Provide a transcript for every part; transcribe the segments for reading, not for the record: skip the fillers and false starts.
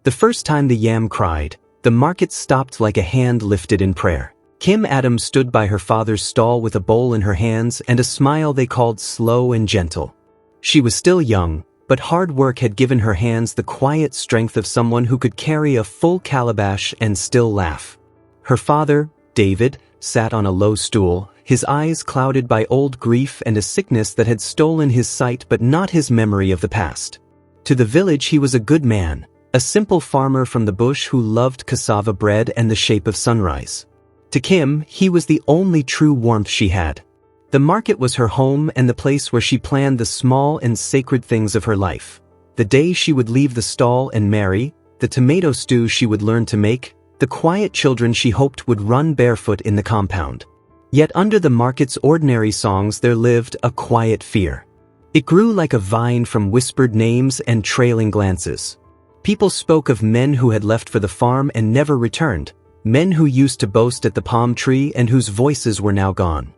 The first time the yam cried, the market stopped like a hand lifted in prayer. Kim Adams stood by her father's stall with a bowl in her hands and a smile they called slow and gentle. She was still young, but hard work had given her hands the quiet strength of someone who could carry a full calabash and still laugh. Her father, David, sat on a low stool, his eyes clouded by old grief and a sickness that had stolen his sight but not his memory of the past. To the village he was a good man, a simple farmer from the bush who loved cassava bread and the shape of sunrise. To Kim, he was the only true warmth she had. The market was her home and the place where she planned the small and sacred things of her life. The day she would leave the stall and marry, the tomato stew she would learn to make, the quiet children she hoped would run barefoot in the compound. Yet under the market's ordinary songs there lived a quiet fear. It grew like a vine from whispered names and trailing glances. People spoke of men who had left for the farm and never returned, men who used to boast at the palm tree and whose voices were now gone.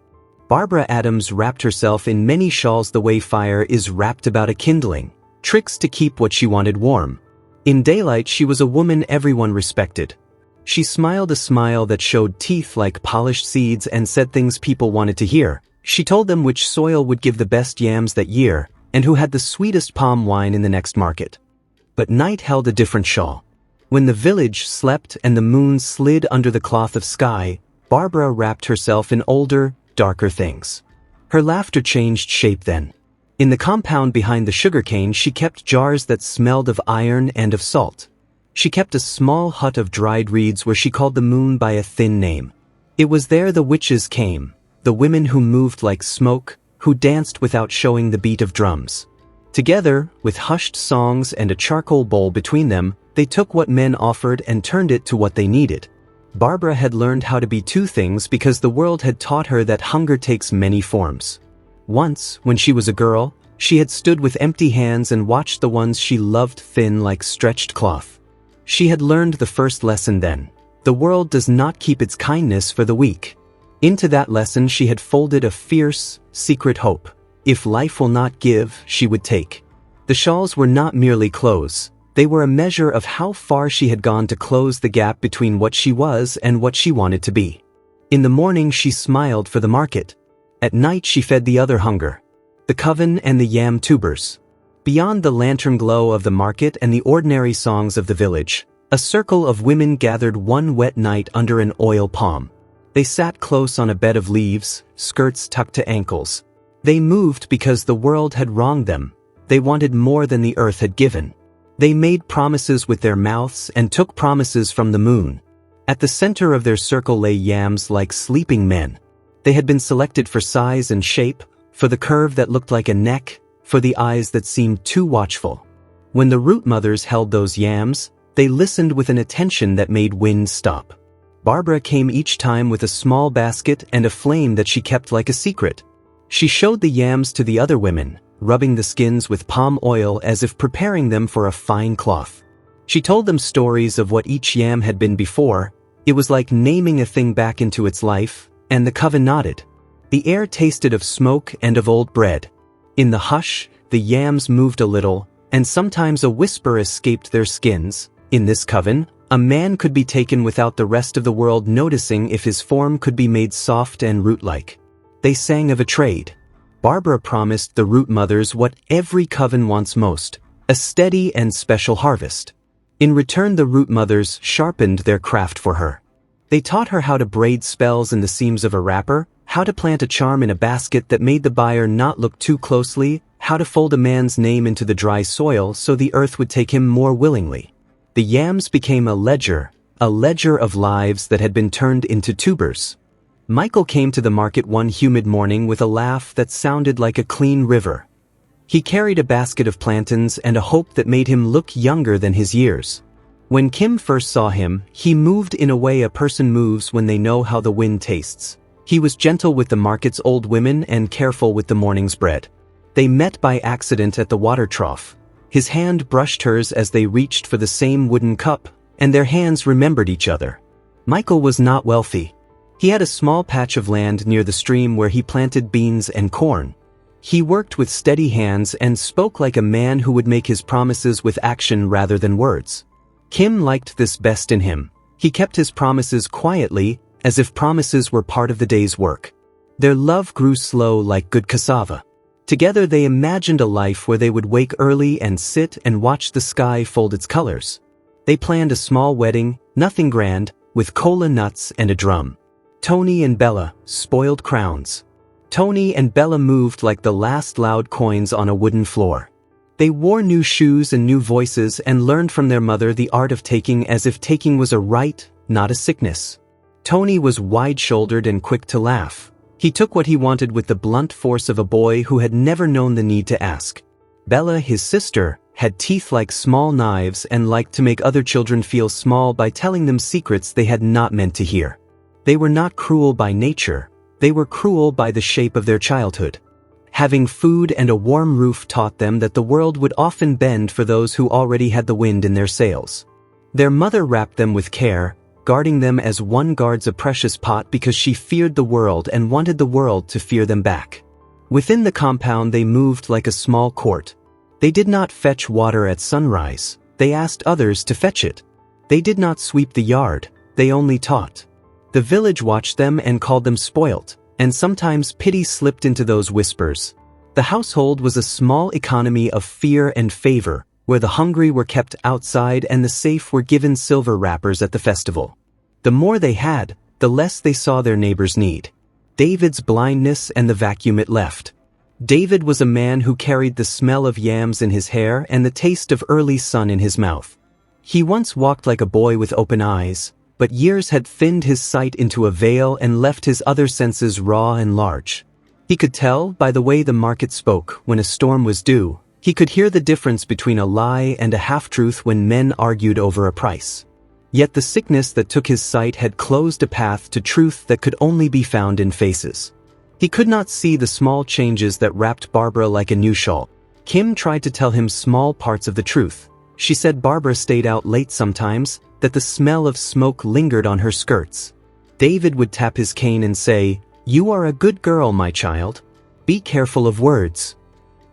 Barbara Adams wrapped herself in many shawls the way fire is wrapped about a kindling, tricks to keep what she wanted warm. In daylight she was a woman everyone respected. She smiled a smile that showed teeth like polished seeds and said things people wanted to hear. She told them which soil would give the best yams that year, and who had the sweetest palm wine in the next market. But night held a different shawl. When the village slept and the moon slid under the cloth of sky, Barbara wrapped herself in older, darker things. Her laughter changed shape then. In the compound behind the sugarcane she kept jars that smelled of iron and of salt. She kept a small hut of dried reeds where she called the moon by a thin name. It was there the witches came, the women who moved like smoke, who danced without showing the beat of drums. Together, with hushed songs and a charcoal bowl between them, they took what men offered and turned it to what they needed. Barbara had learned how to be two things because the world had taught her that hunger takes many forms. Once, when she was a girl, she had stood with empty hands and watched the ones she loved thin like stretched cloth. She had learned the first lesson then. The world does not keep its kindness for the weak. Into that lesson she had folded a fierce, secret hope. If life will not give, she would take. The shawls were not merely clothes. They were a measure of how far she had gone to close the gap between what she was and what she wanted to be. In the morning she smiled for the market. At night she fed the other hunger, the khomen and the yam tubers. Beyond the lantern glow of the market and the ordinary songs of the village, a circle of women gathered one wet night under an oil palm. They sat close on a bed of leaves, skirts tucked to ankles. They moved because the world had wronged them. They wanted more than the earth had given. They made promises with their mouths and took promises from the moon. At the center of their circle lay yams like sleeping men. They had been selected for size and shape, for the curve that looked like a neck, for the eyes that seemed too watchful. When the root mothers held those yams, they listened with an attention that made wind stop. Barbara came each time with a small basket and a flame that she kept like a secret. She showed the yams to the other women, rubbing the skins with palm oil as if preparing them for a fine cloth. She told them stories of what each yam had been before. It was like naming a thing back into its life, and the khomen nodded. The air tasted of smoke and of old bread. In the hush, the yams moved a little, and sometimes a whisper escaped their skins. In this khomen, a man could be taken without the rest of the world noticing if his form could be made soft and root-like. They sang of a trade. Barbara promised the root mothers what every khomen wants most, a steady and special harvest. In return the root mothers sharpened their craft for her. They taught her how to braid spells in the seams of a wrapper, how to plant a charm in a basket that made the buyer not look too closely, how to fold a man's name into the dry soil so the earth would take him more willingly. The yams became a ledger of lives that had been turned into tubers. Michael came to the market one humid morning with a laugh that sounded like a clean river. He carried a basket of plantains and a hope that made him look younger than his years. When Kim first saw him, he moved in a way a person moves when they know how the wind tastes. He was gentle with the market's old women and careful with the morning's bread. They met by accident at the water trough. His hand brushed hers as they reached for the same wooden cup, and their hands remembered each other. Michael was not wealthy. He had a small patch of land near the stream where he planted beans and corn. He worked with steady hands and spoke like a man who would make his promises with action rather than words. Kim liked this best in him. He kept his promises quietly, as if promises were part of the day's work. Their love grew slow like good cassava. Together they imagined a life where they would wake early and sit and watch the sky fold its colors. They planned a small wedding, nothing grand, with cola nuts and a drum. Tony and Bella, spoiled crowns. Tony and Bella moved like the last loud coins on a wooden floor. They wore new shoes and new voices and learned from their mother the art of taking as if taking was a right, not a sickness. Tony was wide-shouldered and quick to laugh. He took what he wanted with the blunt force of a boy who had never known the need to ask. Bella, his sister, had teeth like small knives and liked to make other children feel small by telling them secrets they had not meant to hear. They were not cruel by nature, they were cruel by the shape of their childhood. Having food and a warm roof taught them that the world would often bend for those who already had the wind in their sails. Their mother wrapped them with care, guarding them as one guards a precious pot because she feared the world and wanted the world to fear them back. Within the compound they moved like a small court. They did not fetch water at sunrise, they asked others to fetch it. They did not sweep the yard, they only taught. The village watched them and called them spoilt, and sometimes pity slipped into those whispers. The household was a small economy of fear and favor, where the hungry were kept outside and the safe were given silver wrappers at the festival. The more they had, the less they saw their neighbors need. David's blindness and the vacuum it left. David was a man who carried the smell of yams in his hair and the taste of early sun in his mouth. He once walked like a boy with open eyes, but years had thinned his sight into a veil and left his other senses raw and large. He could tell by the way the market spoke when a storm was due. He could hear the difference between a lie and a half-truth when men argued over a price. Yet the sickness that took his sight had closed a path to truth that could only be found in faces. He could not see the small changes that wrapped Barbara like a new shawl. Kim tried to tell him small parts of the truth. She said Barbara stayed out late sometimes, that the smell of smoke lingered on her skirts. David would tap his cane and say, "You are a good girl, my child. Be careful of words."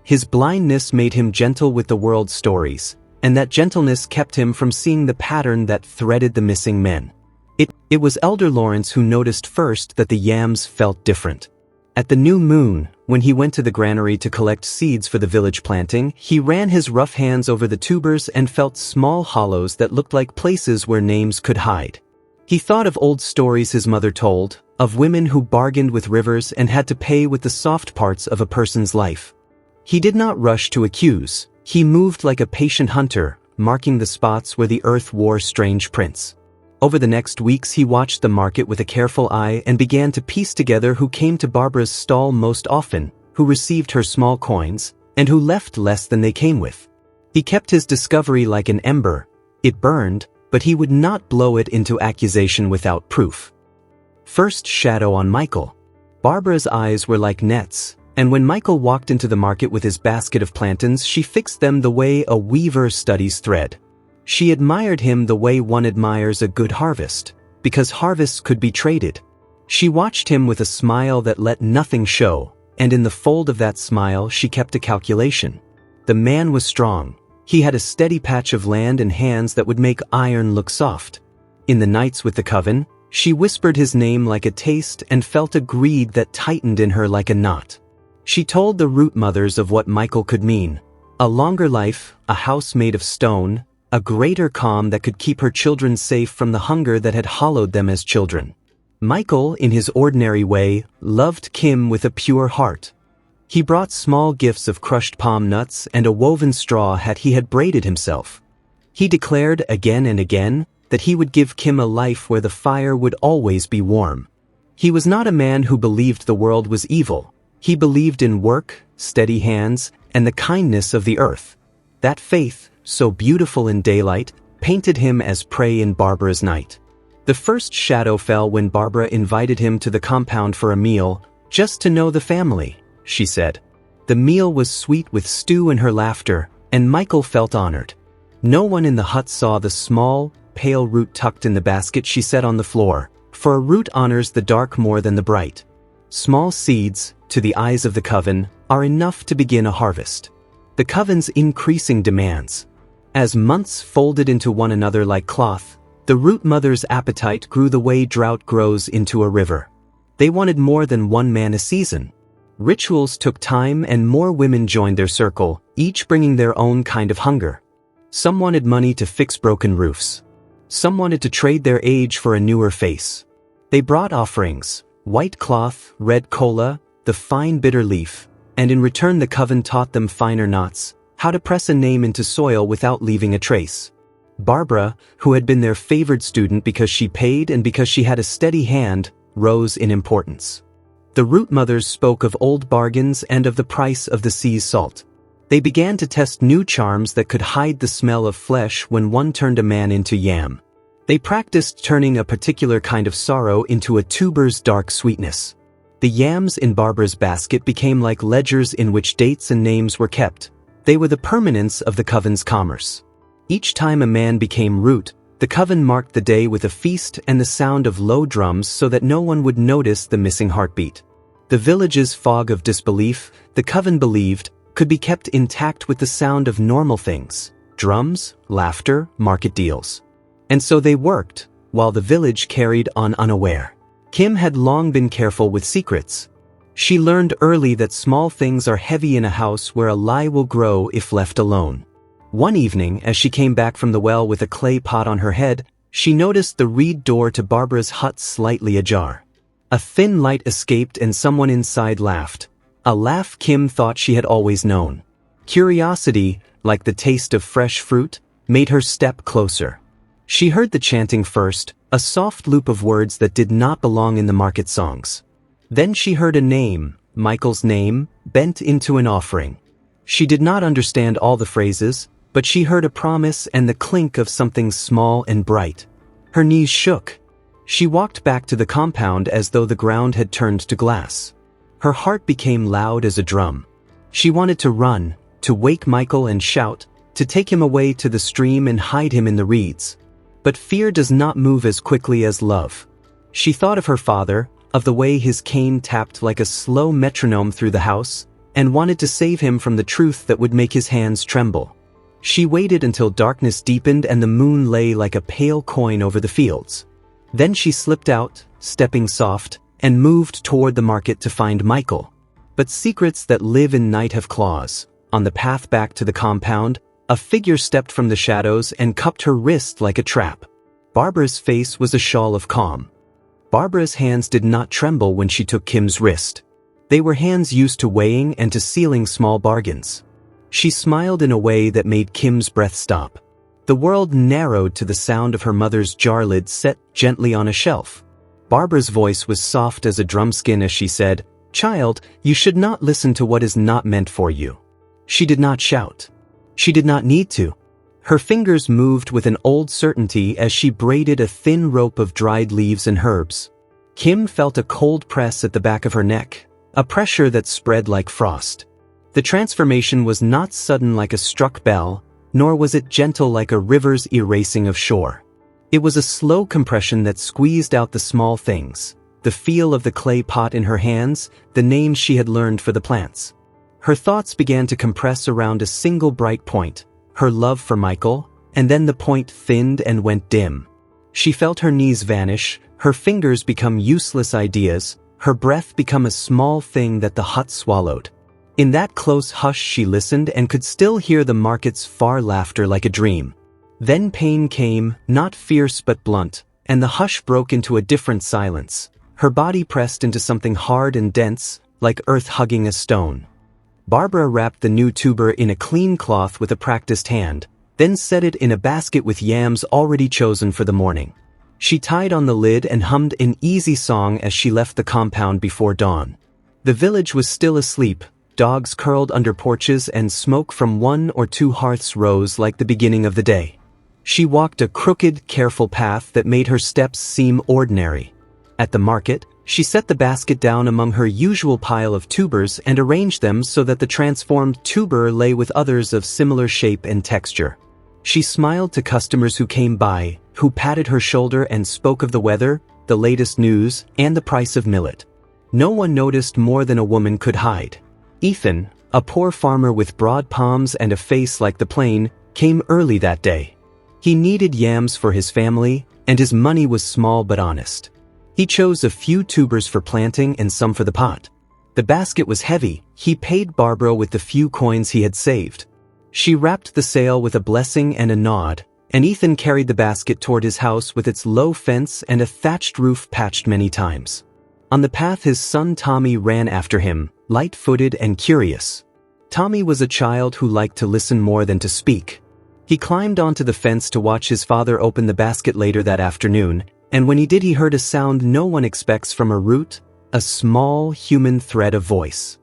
His blindness made him gentle with the world's stories, and that gentleness kept him from seeing the pattern that threaded the missing men. It was Elder Lawrence who noticed first that the yams felt different. At the new moon, when he went to the granary to collect seeds for the village planting, he ran his rough hands over the tubers and felt small hollows that looked like places where names could hide. He thought of old stories his mother told, of women who bargained with rivers and had to pay with the soft parts of a person's life. He did not rush to accuse, he moved like a patient hunter, marking the spots where the earth wore strange prints. Over the next weeks he watched the market with a careful eye and began to piece together who came to Barbara's stall most often, who received her small coins, and who left less than they came with. He kept his discovery like an ember. It burned, but he would not blow it into accusation without proof. First shadow on Michael. Barbara's eyes were like nets, and when Michael walked into the market with his basket of plantains, she fixed them the way a weaver studies thread. She admired him the way one admires a good harvest, because harvests could be traded. She watched him with a smile that let nothing show, and in the fold of that smile she kept a calculation. The man was strong. He had a steady patch of land and hands that would make iron look soft. In the nights with the coven, she whispered his name like a taste and felt a greed that tightened in her like a knot. She told the root mothers of what Michael could mean. A longer life, a house made of stone, a greater calm that could keep her children safe from the hunger that had hollowed them as children. Michael, in his ordinary way, loved Kim with a pure heart. He brought small gifts of crushed palm nuts and a woven straw hat he had braided himself. He declared again and again that he would give Kim a life where the fire would always be warm. He was not a man who believed the world was evil. He believed in work, steady hands, and the kindness of the earth. That faith, so beautiful in daylight, painted him as prey in Barbara's night. The first shadow fell when Barbara invited him to the compound for a meal, just to know the family, she said. The meal was sweet with stew and her laughter, and Michael felt honored. No one in the hut saw the small, pale root tucked in the basket she set on the floor, for a root honors the dark more than the bright. Small seeds, to the eyes of the coven, are enough to begin a harvest. The coven's increasing demands. As months folded into one another like cloth, the root mother's appetite grew the way drought grows into a river. They wanted more than one man a season. Rituals took time and more women joined their circle, each bringing their own kind of hunger. Some wanted money to fix broken roofs. Some wanted to trade their age for a newer face. They brought offerings, white cloth, red kola, the fine bitter leaf, and in return the coven taught them finer knots, how to press a name into soil without leaving a trace. Barbara, who had been their favored student because she paid and because she had a steady hand, rose in importance. The root mothers spoke of old bargains and of the price of the sea's salt. They began to test new charms that could hide the smell of flesh when one turned a man into yam. They practiced turning a particular kind of sorrow into a tuber's dark sweetness. The yams in Barbara's basket became like ledgers in which dates and names were kept. They were the permanence of the coven's commerce. Each time a man became root, the coven marked the day with a feast and the sound of low drums so that no one would notice the missing heartbeat. The village's fog of disbelief, the coven believed, could be kept intact with the sound of normal things: drums, laughter, market deals. And so they worked, while the village carried on unaware. Kim had long been careful with secrets. She learned early that small things are heavy in a house where a lie will grow if left alone. One evening, as she came back from the well with a clay pot on her head, she noticed the reed door to Barbara's hut slightly ajar. A thin light escaped and someone inside laughed. A laugh Kim thought she had always known. Curiosity, like the taste of fresh fruit, made her step closer. She heard the chanting first, a soft loop of words that did not belong in the market songs. Then she heard a name, Michael's name, bent into an offering. She did not understand all the phrases, but she heard a promise and the clink of something small and bright. Her knees shook. She walked back to the compound as though the ground had turned to glass. Her heart became loud as a drum. She wanted to run, to wake Michael and shout, to take him away to the stream and hide him in the reeds. But fear does not move as quickly as love. She thought of her father, of the way his cane tapped like a slow metronome through the house, and wanted to save him from the truth that would make his hands tremble. She waited until darkness deepened and the moon lay like a pale coin over the fields. Then she slipped out, stepping soft, and moved toward the market to find Michael. But secrets that live in night have claws. On the path back to the compound, a figure stepped from the shadows and cupped her wrist like a trap. Barbara's face was a shawl of calm. Barbara's hands did not tremble when she took Kim's wrist. They were hands used to weighing and to sealing small bargains. She smiled in a way that made Kim's breath stop. The world narrowed to the sound of her mother's jar lid set gently on a shelf. Barbara's voice was soft as a drumskin as she said, "Child, you should not listen to what is not meant for you." She did not shout. She did not need to. Her fingers moved with an old certainty as she braided a thin rope of dried leaves and herbs. Kim felt a cold press at the back of her neck, a pressure that spread like frost. The transformation was not sudden like a struck bell, nor was it gentle like a river's erasing of shore. It was a slow compression that squeezed out the small things, the feel of the clay pot in her hands, the names she had learned for the plants. Her thoughts began to compress around a single bright point, her love for Michael, and then the point thinned and went dim. She felt her knees vanish, her fingers become useless ideas, her breath become a small thing that the hut swallowed. In that close hush she listened and could still hear the market's far laughter like a dream. Then pain came, not fierce but blunt, and the hush broke into a different silence. Her body pressed into something hard and dense, like earth hugging a stone. Barbara wrapped the new tuber in a clean cloth with a practiced hand, then set it in a basket with yams already chosen for the morning. She tied on the lid and hummed an easy song as she left the compound before dawn. The village was still asleep. Dogs curled under porches and smoke from one or two hearths rose like the beginning of the day. She walked a crooked, careful path that made her steps seem ordinary. At the market, she set the basket down among her usual pile of tubers and arranged them so that the transformed tuber lay with others of similar shape and texture. She smiled to customers who came by, who patted her shoulder and spoke of the weather, the latest news, and the price of millet. No one noticed more than a woman could hide. Ethan, a poor farmer with broad palms and a face like the plain, came early that day. He needed yams for his family, and his money was small but honest. He chose a few tubers for planting and some for the pot. The basket was heavy. He paid Barbara with the few coins he had saved. She wrapped the sale with a blessing and a nod, and Ethan carried the basket toward his house with its low fence and a thatched roof patched many times. On the path his son Tommy ran after him, light-footed and curious. Tommy was a child who liked to listen more than to speak. He climbed onto the fence to watch his father open the basket later that afternoon, and when he did he heard a sound no one expects from a root, a small human thread of voice.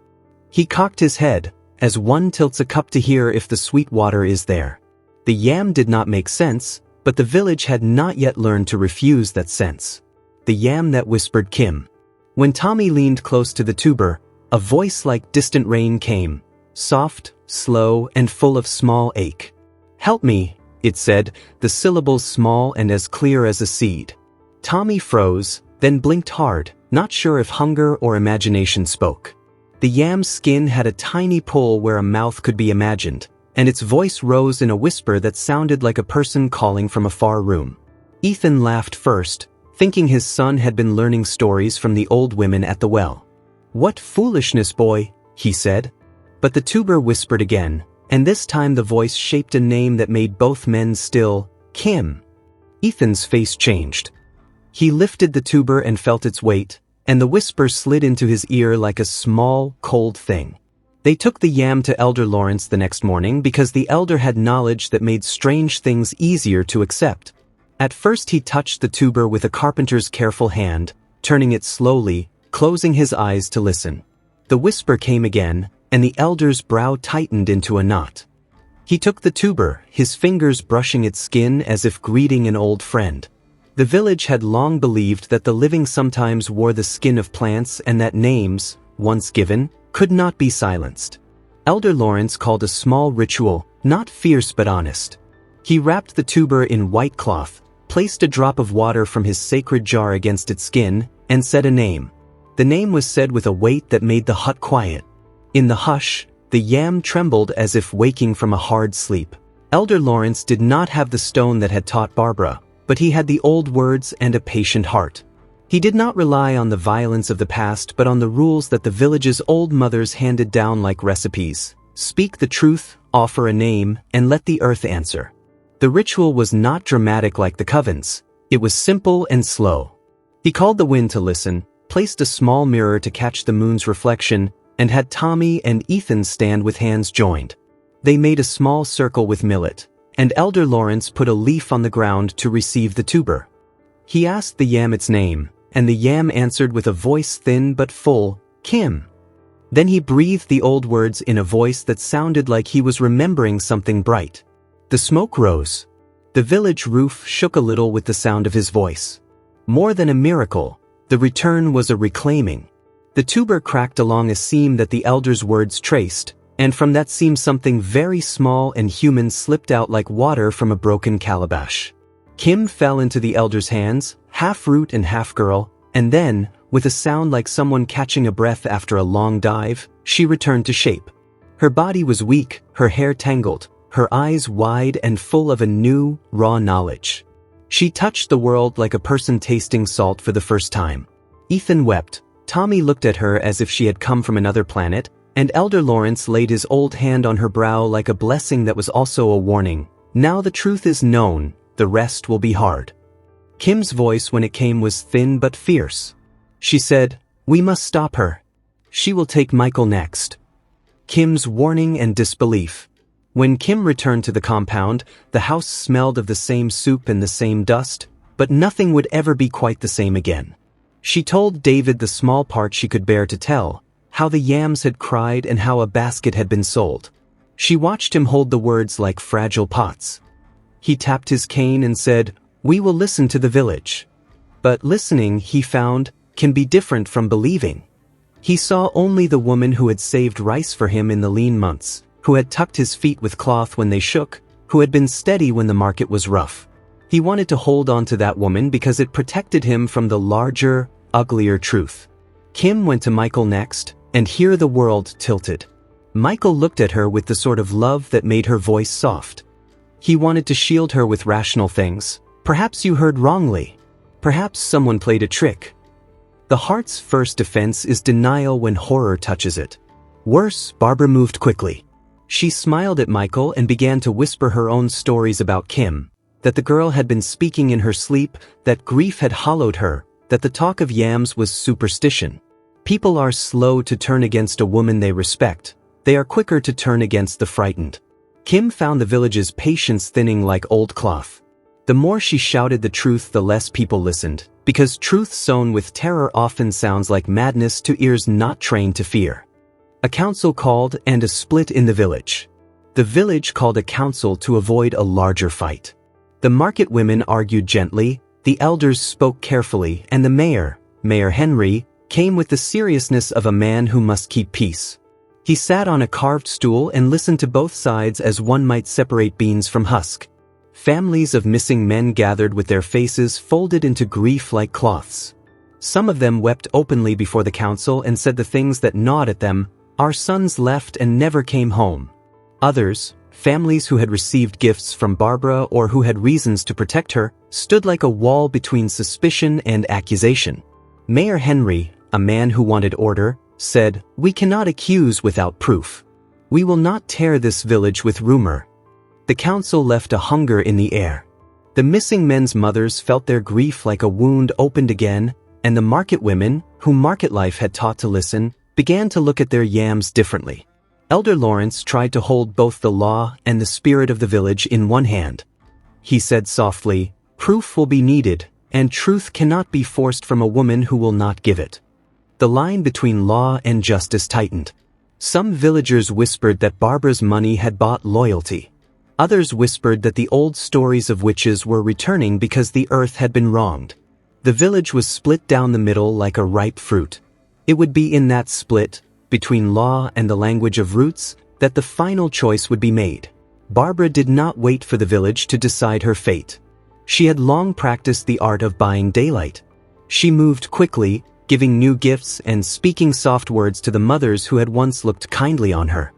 He cocked his head, as one tilts a cup to hear if the sweet water is there. The yam did not make sense, but the village had not yet learned to refuse that sense. The yam that whispered Kim. When Tommy leaned close to the tuber, a voice like distant rain came, soft, slow, and full of small ache. "Help me," it said, the syllables small and as clear as a seed. Tommy froze, then blinked hard, not sure if hunger or imagination spoke. The yam's skin had a tiny pull where a mouth could be imagined, and its voice rose in a whisper that sounded like a person calling from a far room. Ethan laughed first, thinking his son had been learning stories from the old women at the well. "What foolishness, boy," he said. But the tuber whispered again, and this time the voice shaped a name that made both men still, Kim. Ethan's face changed. He lifted the tuber and felt its weight, and the whisper slid into his ear like a small, cold thing. They took the yam to Elder Lawrence the next morning because the elder had knowledge that made strange things easier to accept. At first he touched the tuber with a carpenter's careful hand, turning it slowly, closing his eyes to listen. The whisper came again, and the elder's brow tightened into a knot. He took the tuber, his fingers brushing its skin as if greeting an old friend. The village had long believed that the living sometimes wore the skin of plants and that names, once given, could not be silenced. Elder Lawrence called a small ritual, not fierce but honest. He wrapped the tuber in white cloth, placed a drop of water from his sacred jar against its skin, and said a name. The name was said with a weight that made the hut quiet. In the hush, the yam trembled as if waking from a hard sleep. Elder Lawrence did not have the stone that had taught Barbara, but he had the old words and a patient heart. He did not rely on the violence of the past but on the rules that the village's old mothers handed down like recipes. Speak the truth, offer a name, and let the earth answer. The ritual was not dramatic like the covens. It was simple and slow. He called the wind to listen, placed a small mirror to catch the moon's reflection, and had Tommy and Ethan stand with hands joined. They made a small circle with millet, and Elder Lawrence put a leaf on the ground to receive the tuber. He asked the yam its name, and the yam answered with a voice thin but full, Kim. Then he breathed the old words in a voice that sounded like he was remembering something bright. The smoke rose. The village roof shook a little with the sound of his voice. More than a miracle, the return was a reclaiming. The tuber cracked along a seam that the elder's words traced, and from that seam something very small and human slipped out like water from a broken calabash. Kim fell into the elder's hands, half root and half girl, and then, with a sound like someone catching a breath after a long dive, she returned to shape. Her body was weak, her hair tangled, her eyes wide and full of a new, raw knowledge. She touched the world like a person tasting salt for the first time. Ethan wept. Tommy looked at her as if she had come from another planet, and Elder Lawrence laid his old hand on her brow like a blessing that was also a warning. Now the truth is known, the rest will be hard. Kim's voice when it came was thin but fierce. She said, "We must stop her. She will take Michael next." Kim's warning and disbelief. When Kim returned to the compound, the house smelled of the same soup and the same dust, but nothing would ever be quite the same again. She told David the small part she could bear to tell, how the yams had cried and how a basket had been sold. She watched him hold the words like fragile pots. He tapped his cane and said, "We will listen to the village." But listening, he found, can be different from believing. He saw only the woman who had saved rice for him in the lean months, who had tucked his feet with cloth when they shook, who had been steady when the market was rough. He wanted to hold on to that woman because it protected him from the larger, uglier truth. Kim went to Michael next, and here the world tilted. Michael looked at her with the sort of love that made her voice soft. He wanted to shield her with rational things. Perhaps you heard wrongly. Perhaps someone played a trick. The heart's first defense is denial when horror touches it. Worse, Barbara moved quickly. She smiled at Michael and began to whisper her own stories about Kim, that the girl had been speaking in her sleep, that grief had hollowed her, that the talk of yams was superstition. People are slow to turn against a woman they respect. They are quicker to turn against the frightened. Kim found the village's patience thinning like old cloth. The more she shouted the truth, the less people listened, because truth sown with terror often sounds like madness to ears not trained to fear. A council called and a split in the village. The village called a council to avoid a larger fight. The market women argued gently, the elders spoke carefully, and the mayor, Mayor Henry, came with the seriousness of a man who must keep peace. He sat on a carved stool and listened to both sides as one might separate beans from husk. Families of missing men gathered with their faces folded into grief like cloths. Some of them wept openly before the council and said the things that gnawed at them, "Our sons left and never came home." Others, families who had received gifts from Barbara or who had reasons to protect her, stood like a wall between suspicion and accusation. Mayor Henry, a man who wanted order, said, "We cannot accuse without proof. We will not tear this village with rumor." The council left a hunger in the air. The missing men's mothers felt their grief like a wound opened again, and the market women, whom market life had taught to listen, began to look at their yams differently. Elder Lawrence tried to hold both the law and the spirit of the village in one hand. He said softly, "Proof will be needed, and truth cannot be forced from a woman who will not give it." The line between law and justice tightened. Some villagers whispered that Barbara's money had bought loyalty. Others whispered that the old stories of witches were returning because the earth had been wronged. The village was split down the middle like a ripe fruit. It would be in that split, between law and the language of roots, that the final choice would be made. Barbara did not wait for the village to decide her fate. She had long practiced the art of buying daylight. She moved quickly, giving new gifts and speaking soft words to the mothers who had once looked kindly on her.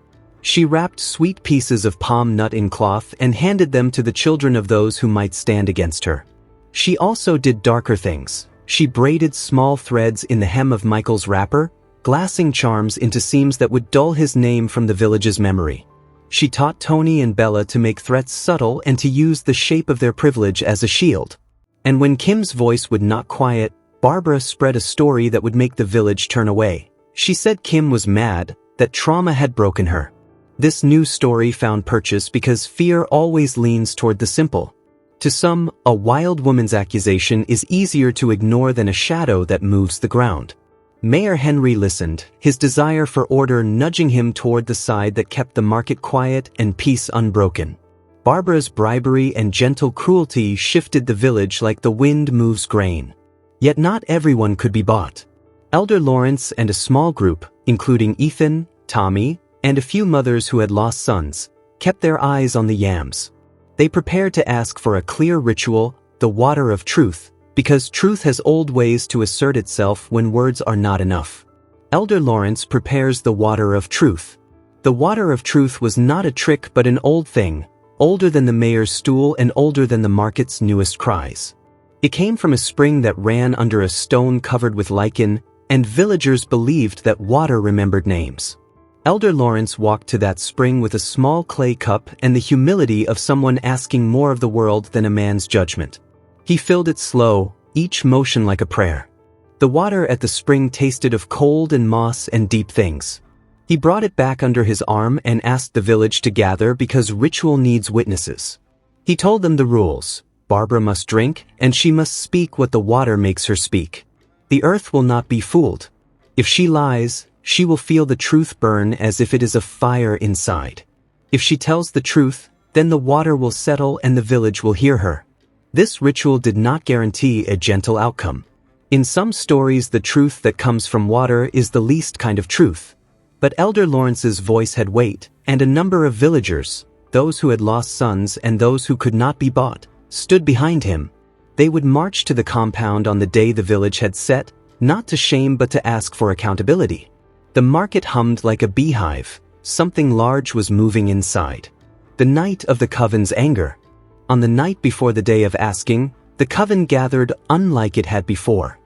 She wrapped sweet pieces of palm nut in cloth and handed them to the children of those who might stand against her. She also did darker things. She braided small threads in the hem of Michael's wrapper, glassing charms into seams that would dull his name from the village's memory. She taught Tony and Bella to make threats subtle and to use the shape of their privilege as a shield. And when Kim's voice would not quiet, Barbara spread a story that would make the village turn away. She said Kim was mad, that trauma had broken her. This new story found purchase because fear always leans toward the simple. To some, a wild woman's accusation is easier to ignore than a shadow that moves the ground. Mayor Henry listened, his desire for order nudging him toward the side that kept the market quiet and peace unbroken. Barbara's bribery and gentle cruelty shifted the village like the wind moves grain. Yet not everyone could be bought. Elder Lawrence and a small group, including Ethan, Tommy, and a few mothers who had lost sons, kept their eyes on the yams. They prepared to ask for a clear ritual, the water of truth, because truth has old ways to assert itself when words are not enough. Elder Lawrence prepares the water of truth. The water of truth was not a trick but an old thing, older than the mayor's stool and older than the market's newest cries. It came from a spring that ran under a stone covered with lichen, and villagers believed that water remembered names. Elder Lawrence walked to that spring with a small clay cup and the humility of someone asking more of the world than a man's judgment. He filled it slow, each motion like a prayer. The water at the spring tasted of cold and moss and deep things. He brought it back under his arm and asked the village to gather because ritual needs witnesses. He told them the rules. Barbara must drink, and she must speak what the water makes her speak. The earth will not be fooled. If she lies, she will feel the truth burn as if it is a fire inside. If she tells the truth, then the water will settle and the village will hear her. This ritual did not guarantee a gentle outcome. In some stories, the truth that comes from water is the least kind of truth. But Elder Lawrence's voice had weight, and a number of villagers, those who had lost sons and those who could not be bought, stood behind him. They would march to the compound on the day the village had set, not to shame but to ask for accountability. The market hummed like a beehive. Something large was moving inside. The night of the coven's anger. On the night before the day of asking, the coven gathered unlike it had before.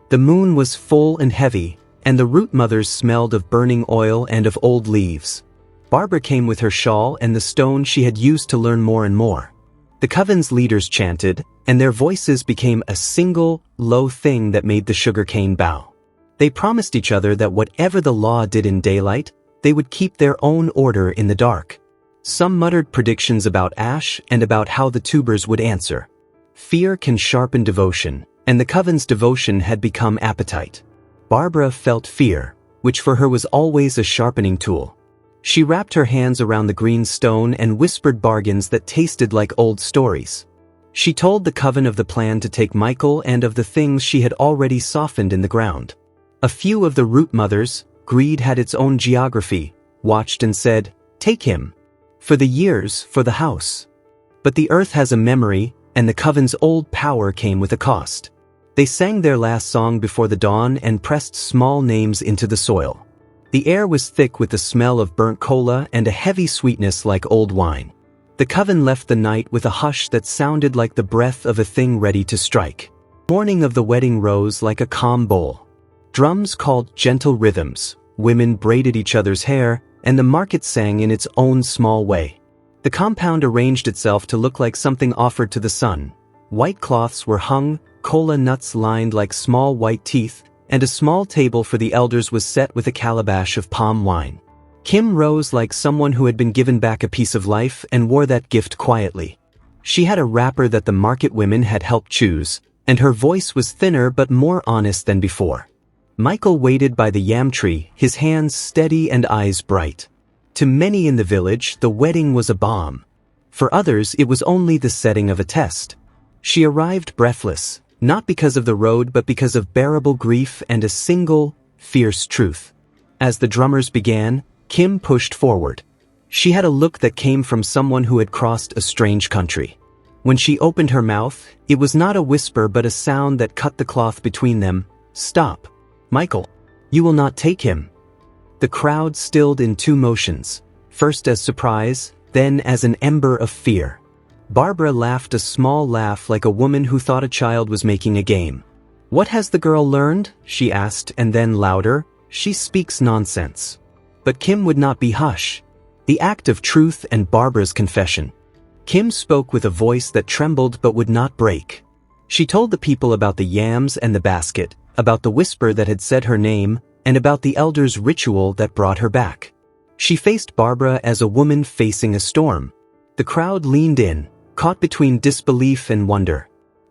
The moon was full and heavy, and the root mothers smelled of burning oil and of old leaves. Barbara came with her shawl and the stone she had used to learn more and more. The coven's leaders chanted, and their voices became a single, low thing that made the sugarcane bow. They promised each other that whatever the law did in daylight, they would keep their own order in the dark. Some muttered predictions about ash and about how the tubers would answer. Fear can sharpen devotion, and the coven's devotion had become appetite. Barbara felt fear, which for her was always a sharpening tool. She wrapped her hands around the green stone and whispered bargains that tasted like old stories. She told the coven of the plan to take Michael and of the things she had already softened in the ground. A few of the root mothers, greed had its own geography, watched and said, "Take him. For the years, for the house." But the earth has a memory, and the coven's old power came with a cost. They sang their last song before the dawn and pressed small names into the soil. The air was thick with the smell of burnt cola and a heavy sweetness like old wine. The coven left the night with a hush that sounded like the breath of a thing ready to strike. The morning of the wedding rose like a calm bowl. Drums called gentle rhythms, women braided each other's hair, and the market sang in its own small way. The compound arranged itself to look like something offered to the sun. White cloths were hung, cola nuts lined like small white teeth, and a small table for the elders was set with a calabash of palm wine. Kim rose like someone who had been given back a piece of life and wore that gift quietly. She had a wrapper that the market women had helped choose, and her voice was thinner but more honest than before. Michael waited by the yam tree, his hands steady and eyes bright. To many in the village, the wedding was a bomb. For others, it was only the setting of a test. She arrived breathless, not because of the road but because of bearable grief and a single, fierce truth. As the drummers began, Kim pushed forward. She had a look that came from someone who had crossed a strange country. When she opened her mouth, it was not a whisper but a sound that cut the cloth between them. "Stop. Michael. You will not take him." The crowd stilled in two motions, first as surprise, then as an ember of fear. Barbara laughed a small laugh like a woman who thought a child was making a game. "What has the girl learned?" she asked, and then louder, "She speaks nonsense." But Kim would not be hush. The act of truth and Barbara's confession. Kim spoke with a voice that trembled but would not break. She told the people about the yams and the basket, about the whisper that had said her name, and about the elder's ritual that brought her back. She faced Barbara as a woman facing a storm. The crowd leaned in, caught between disbelief and wonder.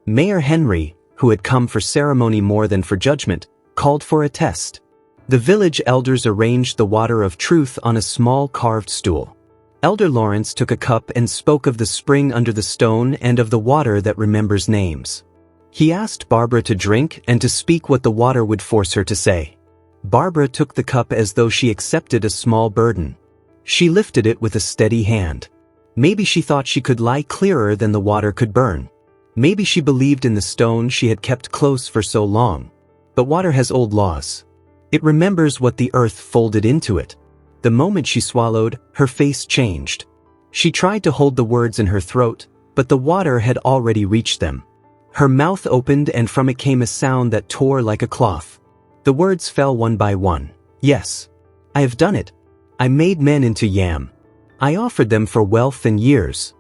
Mayor Henry, who had come for ceremony more than for judgment, called for a test. The village elders arranged the water of truth on a small carved stool. Elder Lawrence took a cup and spoke of the spring under the stone and of the water that remembers names. He asked Barbara to drink and to speak what the water would force her to say. Barbara took the cup as though she accepted a small burden. She lifted it with a steady hand. Maybe she thought she could lie clearer than the water could burn. Maybe she believed in the stone she had kept close for so long. But water has old laws. It remembers what the earth folded into it. The moment she swallowed, her face changed. She tried to hold the words in her throat, but the water had already reached them. Her mouth opened and from it came a sound that tore like a cloth. The words fell one by one. "Yes. I have done it. I made men into yam. I offered them for wealth and years."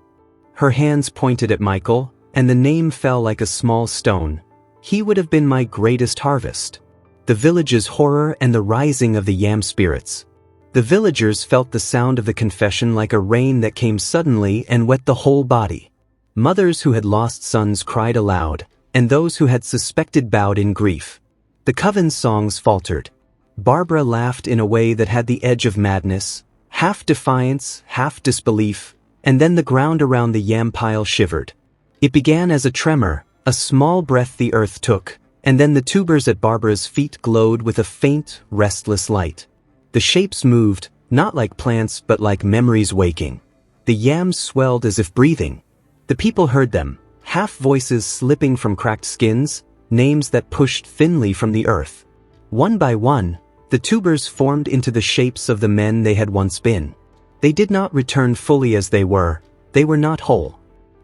Her hands pointed at Michael, and the name fell like a small stone. "He would have been my greatest harvest." The village's horror and the rising of the yam spirits. The villagers felt the sound of the confession like a rain that came suddenly and wet the whole body. Mothers who had lost sons cried aloud, and those who had suspected bowed in grief. The coven's songs faltered. Barbara laughed in a way that had the edge of madness, half defiance, half disbelief, and then the ground around the yam pile shivered. It began as a tremor, a small breath the earth took, and then the tubers at Barbara's feet glowed with a faint, restless light. The shapes moved, not like plants but like memories waking. The yams swelled as if breathing. The people heard them, half voices slipping from cracked skins, names that pushed thinly from the earth. One by one, the tubers formed into the shapes of the men they had once been. They did not return fully as they were not whole.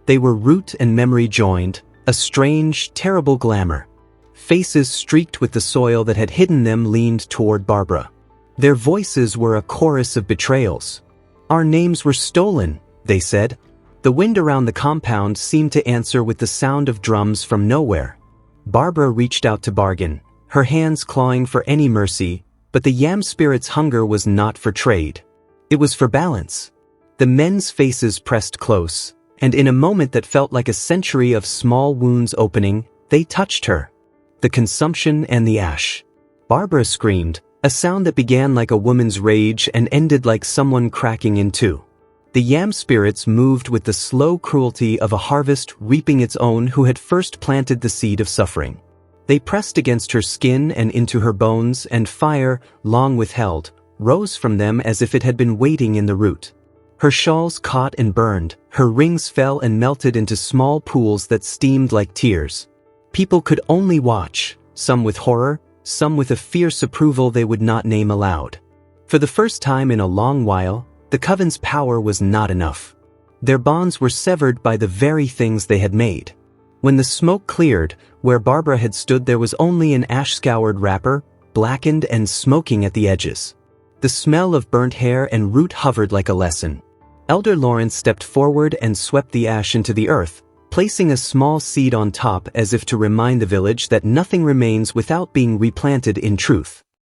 They were root and memory joined, a strange, terrible glamour. Faces streaked with the soil that had hidden them leaned toward Barbara. Their voices were a chorus of betrayals. "Our names were stolen," they said. The wind around the compound seemed to answer with the sound of drums from nowhere. Barbara reached out to bargain, her hands clawing for any mercy, but the Yam spirit's hunger was not for trade. It was for balance. The men's faces pressed close, and in a moment that felt like a century of small wounds opening, they touched her. The consumption and the ash. Barbara screamed, a sound that began like a woman's rage and ended like someone cracking in two. The Yam spirits moved with the slow cruelty of a harvest reaping its own who had first planted the seed of suffering. They pressed against her skin and into her bones, and fire, long withheld, rose from them as if it had been waiting in the root. Her shawls caught and burned, her rings fell and melted into small pools that steamed like tears. People could only watch, some with horror, some with a fierce approval they would not name aloud. For the first time in a long while, the coven's power was not enough. Their bonds were severed by the very things they had made. When the smoke cleared, where Barbara had stood there was only an ash-scoured wrapper, blackened and smoking at the edges. The smell of burnt hair and root hovered like a lesson. Elder Lawrence stepped forward and swept the ash into the earth, placing a small seed on top as if to remind the village that nothing remains without being replanted in truth.